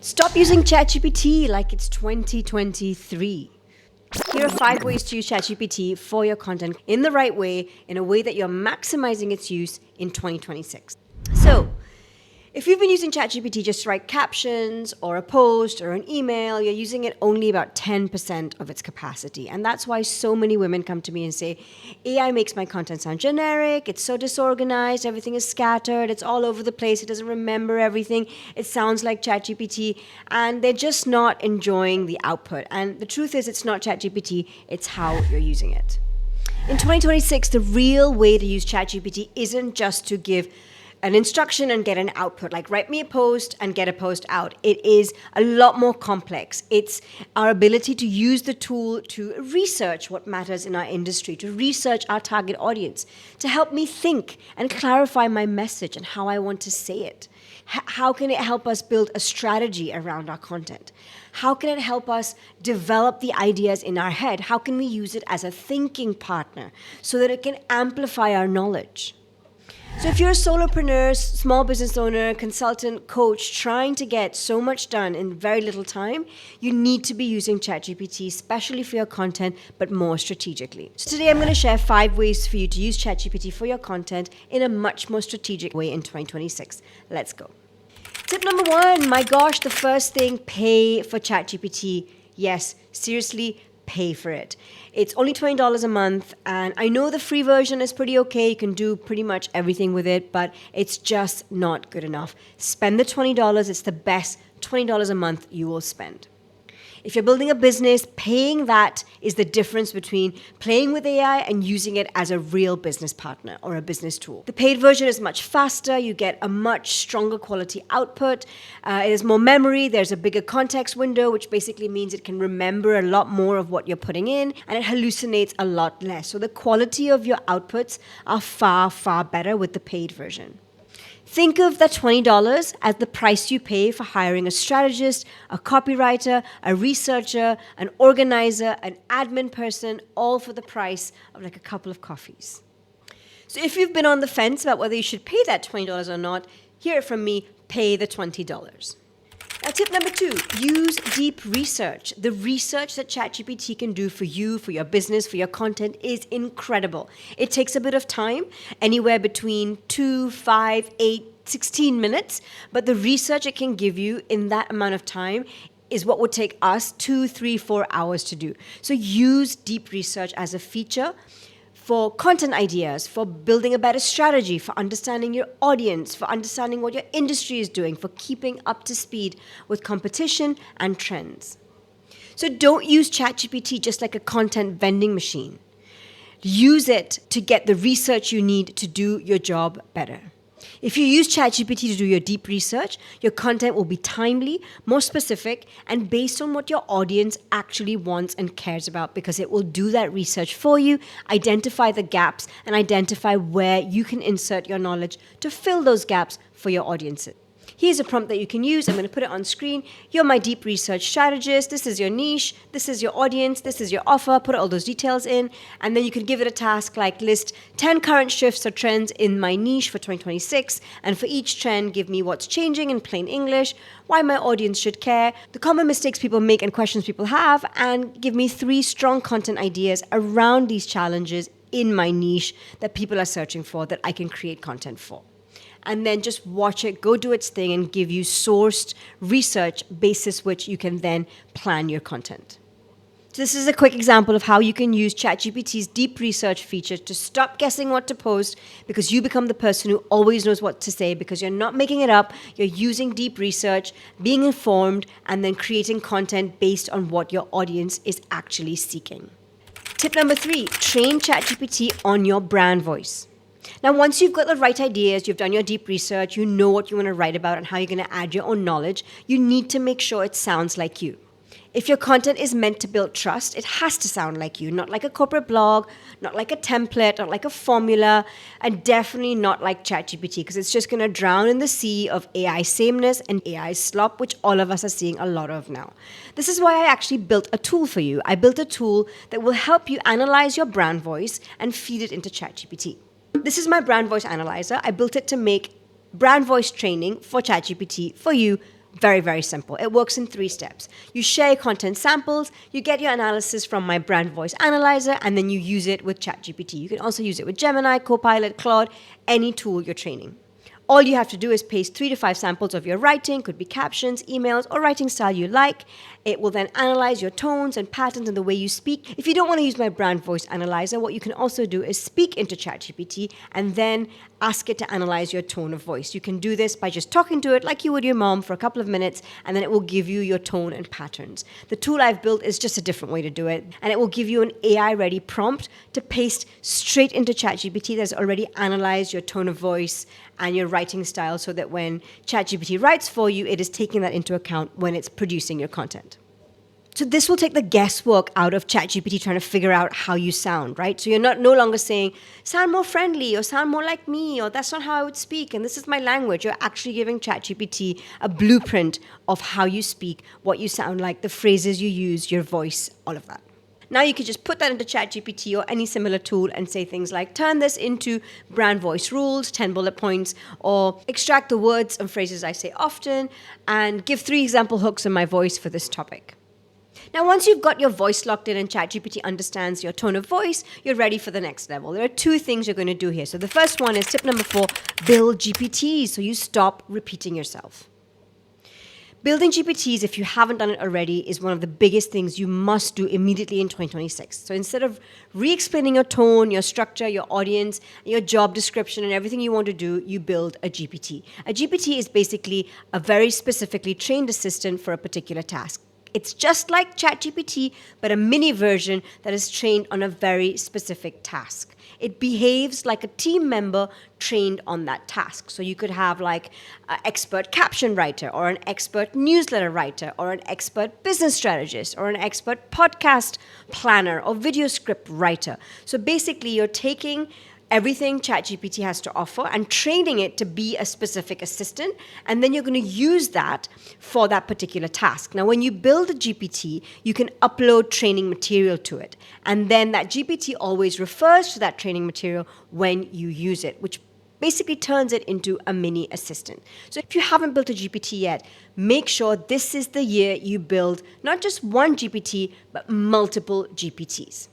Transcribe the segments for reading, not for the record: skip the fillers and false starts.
Stop using ChatGPT like it's 2023. Here are 5 ways to use ChatGPT for your content in the right way, in a way that you're maximizing its use in 2026. So, if you've been using ChatGPT just to write captions or a post or an email, you're using it only about 10% of its capacity. And that's why so many women come to me and say, AI makes my content sound generic, it's so disorganized, everything is scattered, it's all over the place, it doesn't remember everything, it sounds like ChatGPT, and they're just not enjoying the output. And the truth is, it's not ChatGPT, it's how you're using it. In 2026, the real way to use ChatGPT isn't just to give an instruction and get an output, like write me a post and get a post out. It is a lot more complex. It's our ability to use the tool to research what matters in our industry, to research our target audience, to help me think and clarify my message and how I want to say it. How can it help us build a strategy around our content? How can it help us develop the ideas in our head? How can we use it as a thinking partner so that it can amplify our knowledge? So if you're a solopreneur, small business owner, consultant, coach, trying to get so much done in very little time, you need to be using ChatGPT, especially for your content, but more strategically. So today I'm going to share 5 ways for you to use ChatGPT for your content in a much more strategic way in 2026. Let's go. Tip number 1, my gosh, the first thing, pay for ChatGPT. Yes, seriously, pay for it. It's only $20 a month, and I know the free version is pretty okay. You can do pretty much everything with it, but it's just not good enough. Spend the $20. It's the best $20 a month you will spend. If you're building a business, paying that is the difference between playing with AI and using it as a real business partner or a business tool. The paid version is much faster. You get a much stronger quality output. It has more memory. There's a bigger context window, which basically means it can remember a lot more of what you're putting in, and it hallucinates a lot less. So the quality of your outputs are far, far better with the paid version. Think of that $20 as the price you pay for hiring a strategist, a copywriter, a researcher, an organizer, an admin person, all for the price of like a couple of coffees. So if you've been on the fence about whether you should pay that $20 or not, hear it from me, pay the $20. Now, tip number 2, use deep research. The research that ChatGPT can do for you, for your business, for your content is incredible. It takes a bit of time, anywhere between 2, 5, 8, 16 minutes, but the research it can give you in that amount of time is what would take us 2, 3, 4 hours to do. So use deep research as a feature for content ideas, for building a better strategy, for understanding your audience, for understanding what your industry is doing, for keeping up to speed with competition and trends. So don't use ChatGPT just like a content vending machine. Use it to get the research you need to do your job better. If you use ChatGPT to do your deep research, your content will be timely, more specific, and based on what your audience actually wants and cares about, because it will do that research for you, identify the gaps, and identify where you can insert your knowledge to fill those gaps for your audiences. Here's a prompt that you can use. I'm going to put it on screen. You're my deep research strategist. This is your niche. This is your audience. This is your offer. Put all those details in. And then you can give it a task like list 10 current shifts or trends in my niche for 2026. And for each trend, give me what's changing in plain English, why my audience should care, the common mistakes people make and questions people have, and give me 3 strong content ideas around these challenges in my niche that people are searching for that I can create content for. And then just watch it go do its thing and give you sourced research basis which you can then plan your content. So this is a quick example of how you can use ChatGPT's deep research feature to stop guessing what to post, because you become the person who always knows what to say, because you're not making it up, you're using deep research, being informed, and then creating content based on what your audience is actually seeking. Tip number 3, train ChatGPT on your brand voice. Now, once you've got the right ideas, you've done your deep research, you know what you want to write about and how you're going to add your own knowledge, you need to make sure it sounds like you. If your content is meant to build trust, it has to sound like you, not like a corporate blog, not like a template, not like a formula, and definitely not like ChatGPT, because it's just going to drown in the sea of AI sameness and AI slop, which all of us are seeing a lot of now. This is why I actually built a tool for you. I built a tool that will help you analyze your brand voice and feed it into ChatGPT. This is my Brand Voice Analyser. I built it to make brand voice training for ChatGPT for you Very, very simple. It works in 3 steps. You share your content samples, you get your analysis from my Brand Voice Analyser, and then you use it with ChatGPT. You can also use it with Gemini, Copilot, Claude, any tool you're training. All you have to do is paste 3 to 5 samples of your writing, could be captions, emails, or writing style you like. It will then analyze your tones and patterns and the way you speak. If you don't want to use my Brand Voice Analyzer, what you can also do is speak into ChatGPT and then ask it to analyze your tone of voice. You can do this by just talking to it like you would your mom for a couple of minutes, and then it will give you your tone and patterns. The tool I've built is just a different way to do it, and it will give you an AI-ready prompt to paste straight into ChatGPT that's already analyzed your tone of voice and your writing style, so that when ChatGPT writes for you, it is taking that into account when it's producing your content. So this will take the guesswork out of ChatGPT trying to figure out how you sound, right? So you're no longer saying, sound more friendly, or sound more like me, or that's not how I would speak, and this is my language. You're actually giving ChatGPT a blueprint of how you speak, what you sound like, the phrases you use, your voice, all of that. Now you can just put that into ChatGPT or any similar tool and say things like, turn this into brand voice rules, 10 bullet points, or extract the words and phrases I say often, and give 3 example hooks in my voice for this topic. Now, once you've got your voice locked in and ChatGPT understands your tone of voice, you're ready for the next level. There are 2 things you're going to do here. So the first one is tip number 4, build GPTs, so you stop repeating yourself. Building GPTs, if you haven't done it already, is one of the biggest things you must do immediately in 2026. So instead of re-explaining your tone, your structure, your audience, your job description, and everything you want to do, you build a GPT. A GPT is basically a very specifically trained assistant for a particular task. It's just like ChatGPT, but a mini version that is trained on a very specific task. It behaves like a team member trained on that task. So you could have like an expert caption writer, or an expert newsletter writer, or an expert business strategist, or an expert podcast planner, or video script writer. So basically you're taking everything ChatGPT has to offer and training it to be a specific assistant, and then you're going to use that for that particular task. Now, when you build a GPT, you can upload training material to it, and then that GPT always refers to that training material when you use it, which basically turns it into a mini assistant. So if you haven't built a GPT yet, make sure this is the year you build not just one GPT, but multiple GPTs.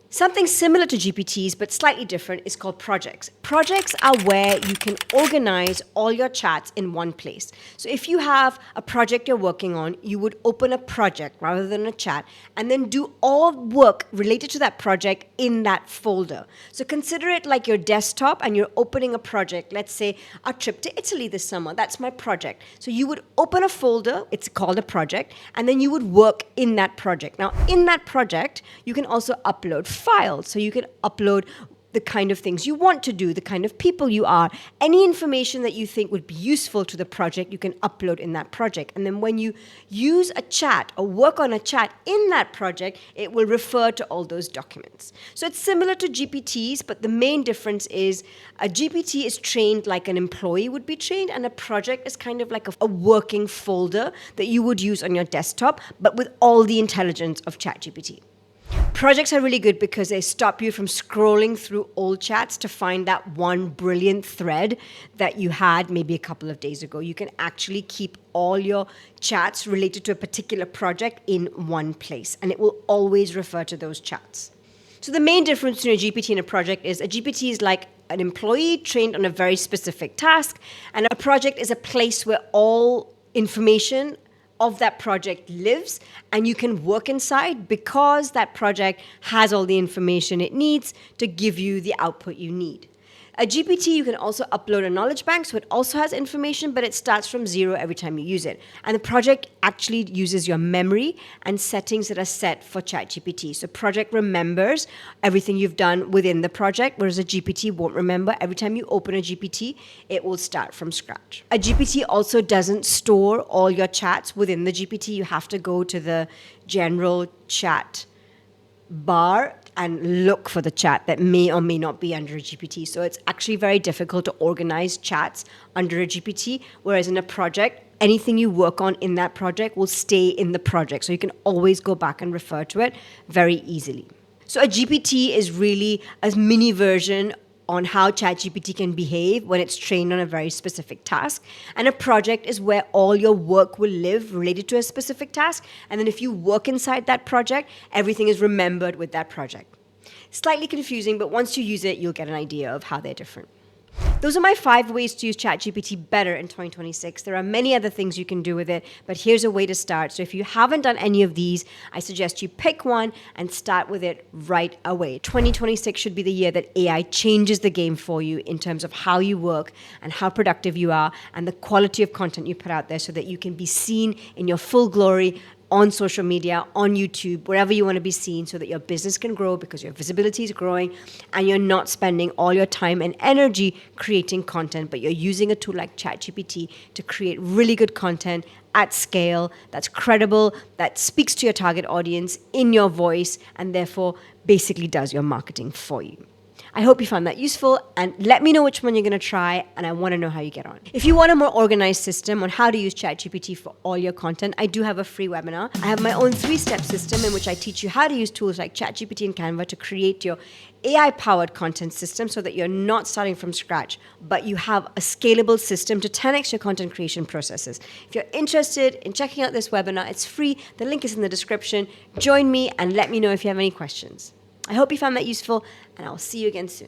Something similar to GPTs, but slightly different, is called projects. Projects are where you can organize all your chats in one place. So if you have a project you're working on, you would open a project rather than a chat, and then do all work related to that project in that folder. So consider it like your desktop, and you're opening a project. Let's say a trip to Italy this summer. That's my project. So you would open a folder, it's called a project, and then you would work in that project. Now, in that project, you can also upload files. So you can upload the kind of things you want to do, the kind of people you are, any information that you think would be useful to the project, you can upload in that project. And then when you use a chat or work on a chat in that project, it will refer to all those documents. So it's similar to GPTs, but the main difference is a GPT is trained like an employee would be trained, and a project is kind of like a working folder that you would use on your desktop, but with all the intelligence of ChatGPT. Projects are really good because they stop you from scrolling through old chats to find that one brilliant thread that you had maybe a couple of days ago. You can actually keep all your chats related to a particular project in one place, and it will always refer to those chats. So the main difference between a GPT and a project is a GPT is like an employee trained on a very specific task, and a project is a place where all information of that project lives, and you can work inside because that project has all the information it needs to give you the output you need. A GPT, you can also upload a knowledge bank, so it also has information, but it starts from 0 every time you use it. And the project actually uses your memory and settings that are set for ChatGPT. So project remembers everything you've done within the project, whereas a GPT won't remember. Every time you open a GPT, it will start from scratch. A GPT also doesn't store all your chats within the GPT. You have to go to the general chat bar and look for the chat that may or may not be under a GPT. So it's actually very difficult to organize chats under a GPT, whereas in a project, anything you work on in that project will stay in the project. So you can always go back and refer to it very easily. So a GPT is really a mini version on how ChatGPT can behave when it's trained on a very specific task. And a project is where all your work will live related to a specific task. And then if you work inside that project, everything is remembered with that project. Slightly confusing, but once you use it, you'll get an idea of how they're different. Those are my 5 ways to use ChatGPT better in 2026. There are many other things you can do with it, but here's a way to start. So if you haven't done any of these, I suggest you pick one and start with it right away. 2026 should be the year that AI changes the game for you in terms of how you work and how productive you are and the quality of content you put out there so that you can be seen in your full glory on social media, on YouTube, wherever you want to be seen so that your business can grow because your visibility is growing and you're not spending all your time and energy creating content, but you're using a tool like ChatGPT to create really good content at scale that's credible, that speaks to your target audience in your voice, and therefore basically does your marketing for you. I hope you found that useful, and let me know which one you're going to try, and I want to know how you get on. If you want a more organized system on how to use ChatGPT for all your content, I do have a free webinar. I have my own 3-step system in which I teach you how to use tools like ChatGPT and Canva to create your AI-powered content system so that you're not starting from scratch, but you have a scalable system to 10x your content creation processes. If you're interested in checking out this webinar, it's free. The link is in the description. Join me and let me know if you have any questions. I hope you found that useful, and I'll see you again soon.